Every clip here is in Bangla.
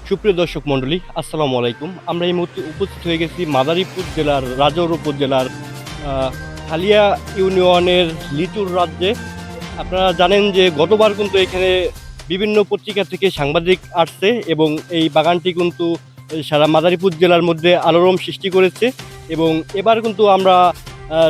সুপ্রিয় দর্শক মণ্ডলী, আসসালামু আলাইকুম। আমরা এই মুহূর্তে উপস্থিত হয়ে গেছি মাদারীপুর জেলার রাজৌর উপজেলার খালিয়া ইউনিয়নের লিচুর রাজ্যে। আপনারা জানেন যে গতবার কিন্তু এখানে বিভিন্ন পত্রিকা থেকে সাংবাদিক আসছে এবং এই বাগানটি কিন্তু সারা মাদারীপুর জেলার মধ্যে আলোড়ন সৃষ্টি করেছে। এবং এবার কিন্তু আমরা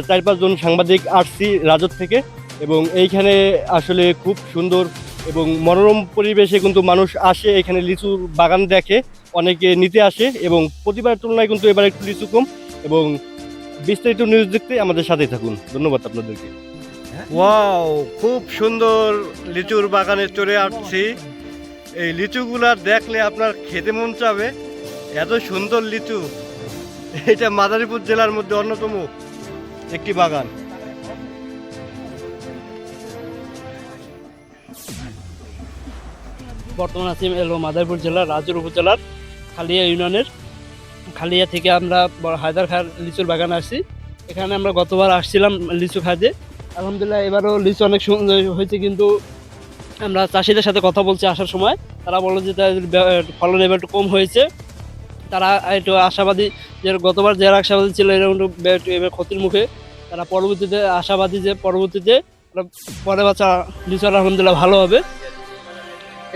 4-5 জন সাংবাদিক আসছি রাজৌর থেকে, এবং এইখানে আসলে খুব সুন্দর এবং মনোরম পরিবেশে কিন্তু মানুষ আসে, এখানে লিচুর বাগান দেখে, অনেকে নিতে আসে এবং প্রতিবারের তুলনায় কিন্তু এবার একটু লিচু কম। এবং বিস্তারিত নিউজ দেখতে আমাদের সাথেই থাকুন। ধন্যবাদ আপনাদেরকে। ওয়াও, খুব সুন্দর লিচুর বাগানে চলে আসছি। এই লিচুগুলা দেখলে আপনার খেতে মন চাবে, এত সুন্দর লিচু। এটা মাদারীপুর জেলার মধ্যে অন্যতম একটি বাগান। বর্তমান আছি মাদারীপুর জেলার রাজৌর উপজেলার খালিয়া ইউনিয়নের। খালিয়া থেকে আমরা হায়দার খাঁর লিচুর বাগানে আসছি। এখানে আমরা গতবার আসছিলাম লিচু খাইতে। আলহামদুলিল্লাহ এবারও লিচু অনেক সুন্দর হয়েছে, কিন্তু আমরা চাষিদের সাথে কথা বলছি আসার সময়, তারা বললো যে তাদের ফলন এবার একটু কম হয়েছে। তারা একটু আশাবাদী, যে গতবার যারা আশাবাদী ছিল এরকম এবার ক্ষতির মুখে। তারা পরবর্তীতে আশাবাদী যে পরবর্তীতে পরে বাচ্চা লিচু আলহামদুলিল্লাহ ভালো হবে।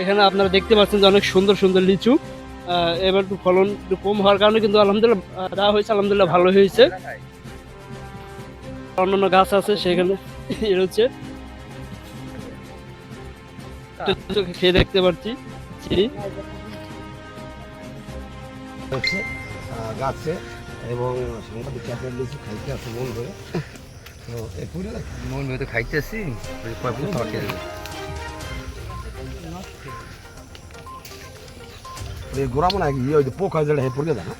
এখানে আপনারা দেখতে পাচ্ছেন যে অনেক সুন্দর সুন্দর লিচু। এবার একটু ফলন একটু কম হওয়ার কারণে কিন্তু আলহামদুলিল্লাহ যা হয়েছে আলহামদুলিল্লাহ ভালো হয়েছে। অন্যান্য গাছ আছে সেখানে এর হচ্ছে খেয়ে দেখতে পাচ্ছি গাছে, এবং সাংবাদিক ক্যাপের লিচু খাইতে আছে মন করে, তো এরপরে মন করে তো খাইতেছি গোড়া মনে হয় ইয়ে পোক হয় যেটা পড়ে যায় না।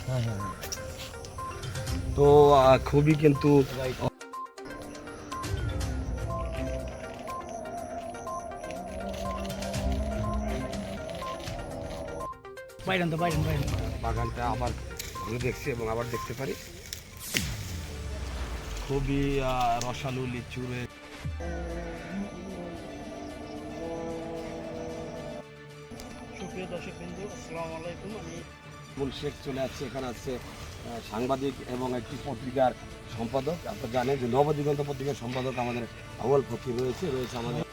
তো খুবই কিন্তু বাগানটা আবার ঘুরে দেখছি এবং আবার দেখতে পারি খুবই রসালো লিচুরে। সুপ্রিয় দর্শক বিন্দু, আসসালামু আলাইকুম। আমি শেখ চলে আসছে, এখানে আছে সাংবাদিক এবং একটি পত্রিকার সম্পাদক। আপনারা জানেন যে নবদিগন্ত পত্রিকার সম্পাদক আমাদের আউয়াল ফকির রয়েছে আমাদের।